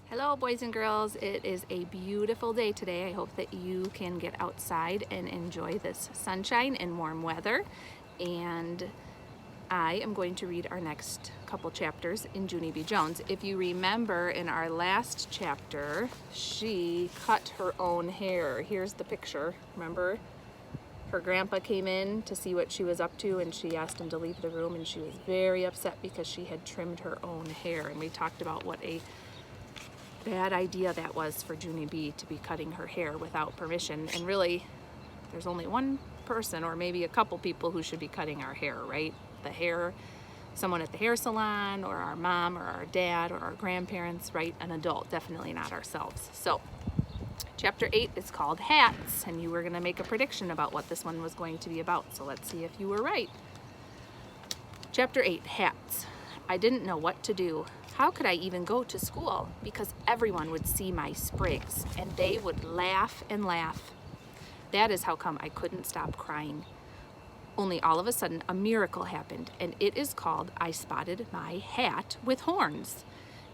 Hello boys and girls, it is a beautiful day today. I hope that you can get outside and enjoy this sunshine and warm weather. And I am going to read our next couple chapters in Junie B. Jones. If you remember in our last chapter, she cut her own hair. Here's the picture, remember? Her grandpa came in to see what she was up to and she asked him to leave the room, and she was very upset because she had trimmed her own hair. And we talked about what a bad idea that was for Junie B to be cutting her hair without permission. And really, there's only one person or maybe a couple people who should be cutting our hair, right? Someone at the hair salon, or our mom or our dad or our grandparents, right? An adult, definitely not ourselves. So chapter 8 is called Hats, and you were going to make a prediction about what this one was going to be about. So let's see if you were right. Chapter 8, Hats. I didn't know what to do. How could I even go to school? Because everyone would see my sprigs and they would laugh and laugh. That is how come I couldn't stop crying. Only all of a sudden a miracle happened, and it is called I spotted my hat with horns.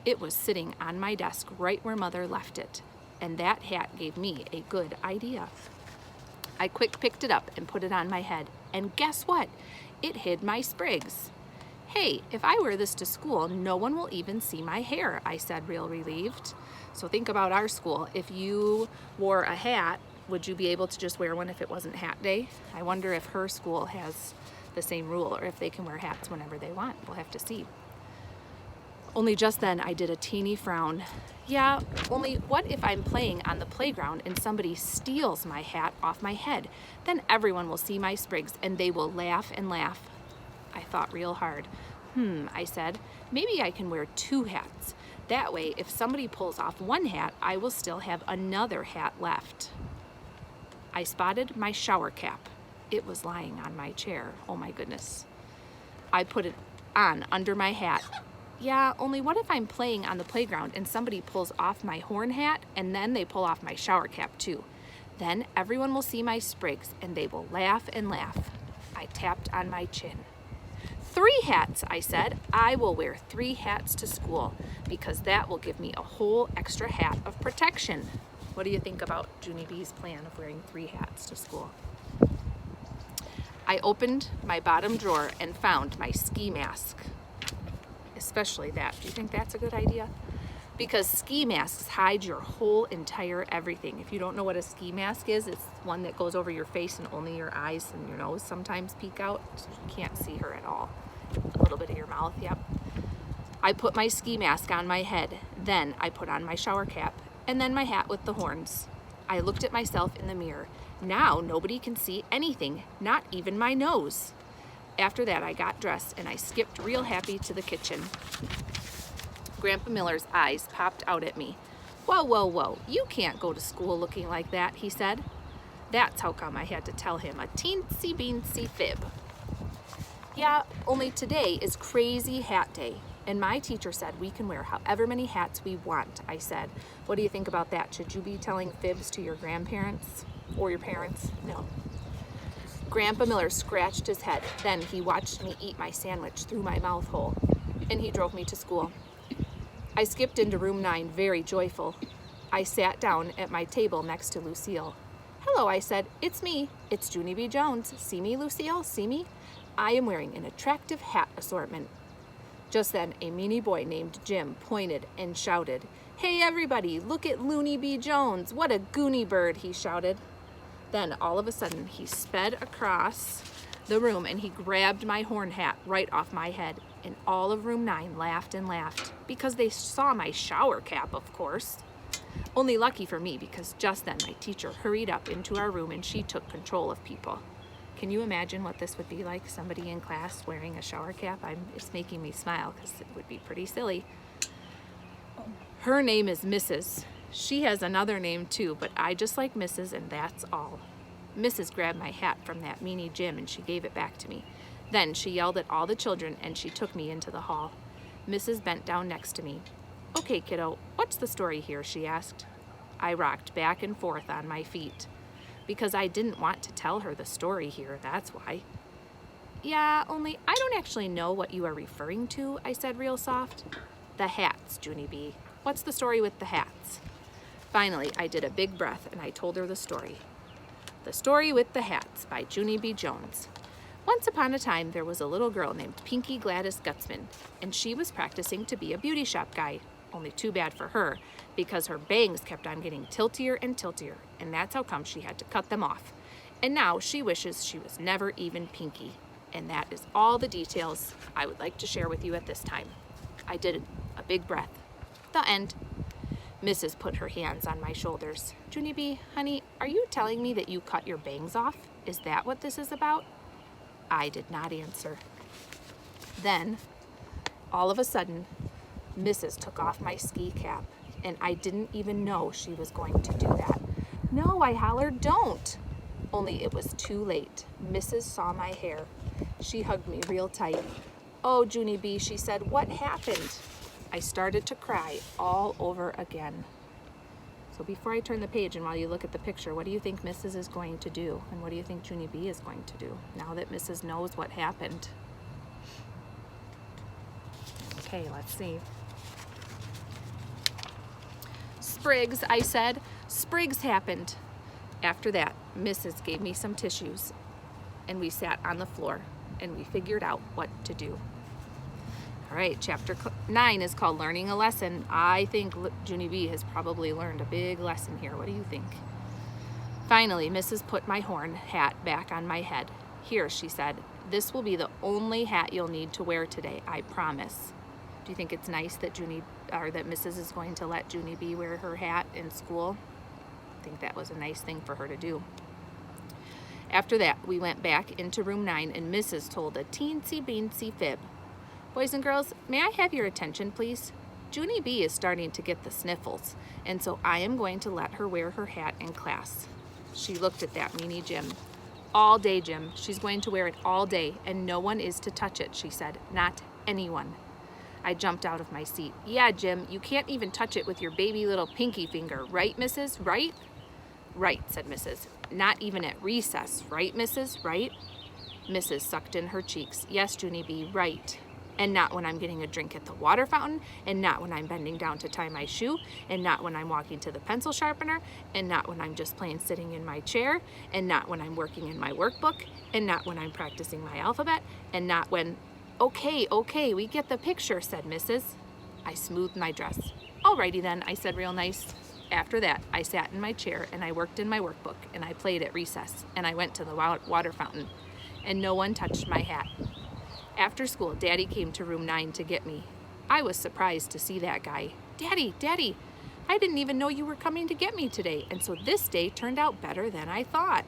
It was sitting on my desk right where Mother left it, and that hat gave me a good idea. I quick picked it up and put it on my head, and guess what? It hid my sprigs. Hey, if I wear this to school, no one will even see my hair, I said, real relieved. So think about our school. If you wore a hat, would you be able to just wear one if it wasn't hat day? I wonder if her school has the same rule, or if they can wear hats whenever they want. We'll have to see. Only just then I did a teeny frown. Yeah, only what if I'm playing on the playground and somebody steals my hat off my head? Then everyone will see my sprigs and they will laugh and laugh. I thought real hard. I said, maybe I can wear 2 hats. That way, if somebody pulls off one hat, I will still have another hat left. I spotted my shower cap. It was lying on my chair. Oh my goodness. I put it on under my hat. Yeah, only what if I'm playing on the playground and somebody pulls off my horn hat and then they pull off my shower cap too? Then everyone will see my sprigs and they will laugh and laugh. I tapped on my chin. 3 hats, I said. I will wear 3 hats to school because that will give me a whole extra hat of protection. What do you think about Junie B's plan of wearing 3 hats to school? I opened my bottom drawer and found my ski mask. Especially that. Do you think that's a good idea? Because ski masks hide your whole entire everything. If you don't know what a ski mask is, it's one that goes over your face and only your eyes and your nose sometimes peek out, so you can't see her at all. A little bit of your mouth, yep. I put my ski mask on my head, then I put on my shower cap, and then my hat with the horns. I looked at myself in the mirror. Now nobody can see anything, not even my nose. After that, I got dressed and I skipped real happy to the kitchen. Grandpa Miller's eyes popped out at me. Whoa, whoa, whoa, you can't go to school looking like that, he said. That's how come I had to tell him a teensy-beensy fib. Yeah, only today is crazy hat day, and my teacher said we can wear however many hats we want, I said. What do you think about that? Should you be telling fibs to your grandparents or your parents? No. Grandpa Miller scratched his head. Then he watched me eat my sandwich through my mouth hole, and he drove me to school. I skipped into room 9, very joyful. I sat down at my table next to Lucille. Hello, I said. It's me. It's Junie B. Jones. See me, Lucille? See me? I am wearing an attractive hat assortment. Just then, a meanie boy named Jim pointed and shouted, Hey, everybody, look at Looney B. Jones. What a goony bird, he shouted. Then, all of a sudden, he sped across the room and he grabbed my horn hat right off my head. And all of room 9 laughed and laughed because they saw my shower cap, of course. Only lucky for me, because just then my teacher hurried up into our room and she took control of people. Can you imagine what this would be like, somebody in class wearing a shower cap? It's making me smile because it would be pretty silly. Her name is Mrs. She has another name too, but I just like Mrs. and that's all. Mrs. grabbed my hat from that meanie Jim and she gave it back to me. Then she yelled at all the children and she took me into the hall. Mrs. bent down next to me. Okay, kiddo, what's the story here? She asked. I rocked back and forth on my feet. Because I didn't want to tell her the story here, that's why. Yeah, only I don't actually know what you are referring to, I said real soft. The hats, Junie B. What's the story with the hats? Finally, I did a big breath and I told her the story. The Story with the Hats by Junie B. Jones. Once upon a time, there was a little girl named Pinky Gladys Gutzman, and she was practicing to be a beauty shop guy. Only too bad for her, because her bangs kept on getting tiltier and tiltier, and that's how come she had to cut them off. And now she wishes she was never even Pinky. And that is all the details I would like to share with you at this time. I did a big breath. The end. Mrs. put her hands on my shoulders. Junie B., honey, are you telling me that you cut your bangs off? Is that what this is about? I did not answer. Then, all of a sudden, Mrs. took off my ski cap, and I didn't even know she was going to do that. No, I hollered, don't. Only it was too late. Mrs. saw my hair. She hugged me real tight. Oh, Junie B., she said, what happened? I started to cry all over again. So before I turn the page and while you look at the picture, what do you think Mrs. is going to do? And what do you think Junie B. is going to do now that Mrs. knows what happened? Okay, let's see. Sprigs, I said. Sprigs happened. After that, Mrs. gave me some tissues and we sat on the floor and we figured out what to do. All right, chapter 9 is called Learning a Lesson. I think Junie B. has probably learned a big lesson here. What do you think? Finally, Mrs. put my horn hat back on my head. Here, she said, this will be the only hat you'll need to wear today, I promise. Do you think it's nice that that Mrs. is going to let Junie B. wear her hat in school? I think that was a nice thing for her to do. After that, we went back into room 9 and Mrs. told a teensy-beensy fib. Boys and girls, may I have your attention, please? Junie B. is starting to get the sniffles, and so I am going to let her wear her hat in class. She looked at that meanie Jim. All day, Jim. She's going to wear it all day, and no one is to touch it, she said. Not anyone. I jumped out of my seat. Yeah, Jim, you can't even touch it with your baby little pinky finger, right, Mrs., right? Right, said Mrs. Not even at recess, right, Mrs., right? Mrs. sucked in her cheeks. Yes, Junie B., right. And not when I'm getting a drink at the water fountain, and not when I'm bending down to tie my shoe, and not when I'm walking to the pencil sharpener, and not when I'm just plain sitting in my chair, and not when I'm working in my workbook, and not when I'm practicing my alphabet, and not when... Okay, we get the picture, said Mrs. I smoothed my dress. Alrighty then, I said real nice. After that, I sat in my chair, and I worked in my workbook, and I played at recess, and I went to the water fountain, and no one touched my hat. After school, Daddy came to room 9 to get me. I was surprised to see that guy. Daddy, I didn't even know you were coming to get me today, and so this day turned out better than I thought.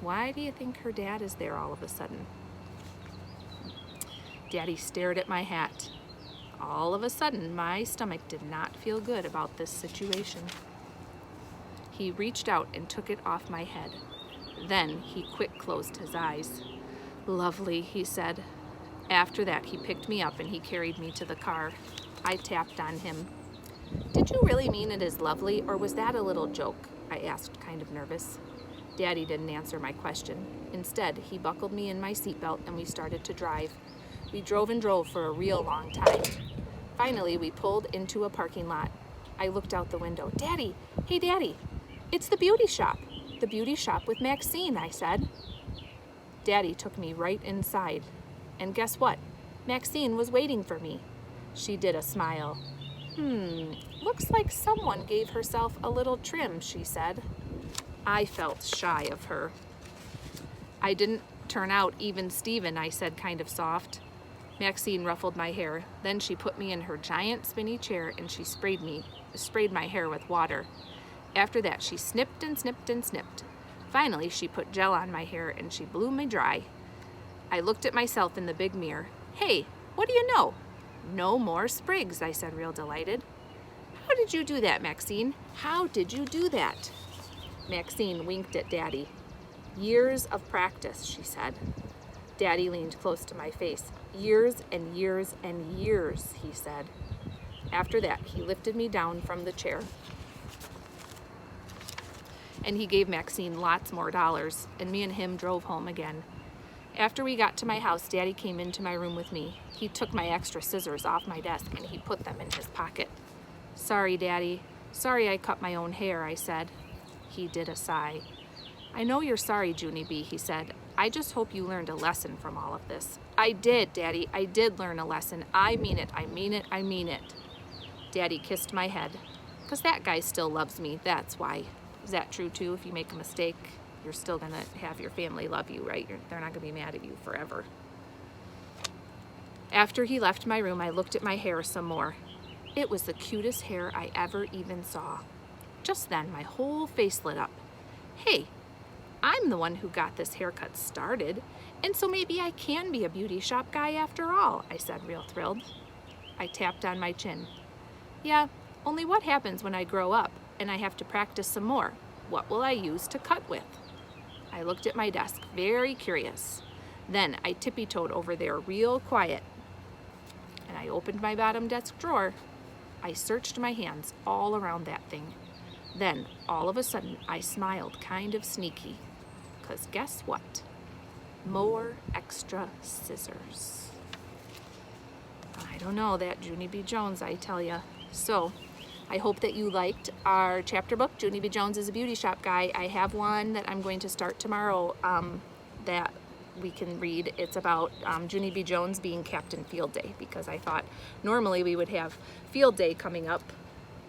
Why do you think her dad is there all of a sudden? Daddy stared at my hat. All of a sudden, my stomach did not feel good about this situation. He reached out and took it off my head. Then he quick closed his eyes. Lovely, he said. After that, he picked me up and he carried me to the car. I tapped on him. Did you really mean it is lovely, or was that a little joke? I asked, kind of nervous. Daddy didn't answer my question. Instead, he buckled me in my seatbelt and we started to drive. We drove and drove for a real long time. Finally, we pulled into a parking lot. I looked out the window. Daddy, hey Daddy, it's the beauty shop. The beauty shop with Maxine, I said. Daddy took me right inside. And guess what? Maxine was waiting for me. She did a smile. Looks like someone gave herself a little trim, she said. I felt shy of her. I didn't turn out even Steven, I said, kind of soft. Maxine ruffled my hair. Then she put me in her giant spinny chair and she sprayed my hair with water. After that, she snipped and snipped and snipped. Finally, she put gel on my hair and she blew me dry. I looked at myself in the big mirror. Hey, what do you know? No more sprigs, I said, real delighted. How did you do that, Maxine? How did you do that? Maxine winked at Daddy. Years of practice, she said. Daddy leaned close to my face. Years and years and years, he said. After that, he lifted me down from the chair. And he gave Maxine lots more dollars, and me and him drove home again. After we got to my house, Daddy came into my room with me. He took my extra scissors off my desk and he put them in his pocket. Sorry, Daddy. Sorry I cut my own hair, I said. He did a sigh. I know you're sorry, Junie B, he said. I just hope you learned a lesson from all of this. I did, Daddy. I did learn a lesson. I mean it. I mean it. I mean it. Daddy kissed my head. 'Cause that guy still loves me, that's why. Is that true too? If you make a mistake, you're still gonna have your family love you, right? They're not gonna be mad at you forever. After he left my room, I looked at my hair some more. It was the cutest hair I ever even saw. Just then, my whole face lit up. Hey, I'm the one who got this haircut started, and so maybe I can be a beauty shop guy after all, I said, real thrilled. I tapped on my chin. Yeah, only what happens when I grow up and I have to practice some more? What will I use to cut with? I looked at my desk, very curious. Then I tippy-toed over there real quiet, and I opened my bottom desk drawer. I searched my hands all around that thing. Then, all of a sudden, I smiled kind of sneaky. 'Cause guess what? More extra scissors. I don't know, that Junie B. Jones, I tell ya. So, I hope that you liked our chapter book, Junie B. Jones is a Beauty Shop Guy. I have one that I'm going to start tomorrow that we can read. It's about Junie B. Jones being Captain Field Day, because I thought normally we would have Field Day coming up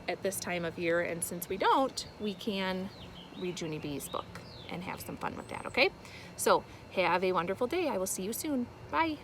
at this time of year, and since we don't, we can read Junie B's book and have some fun with that, okay? So, have a wonderful day. I will see you soon. Bye.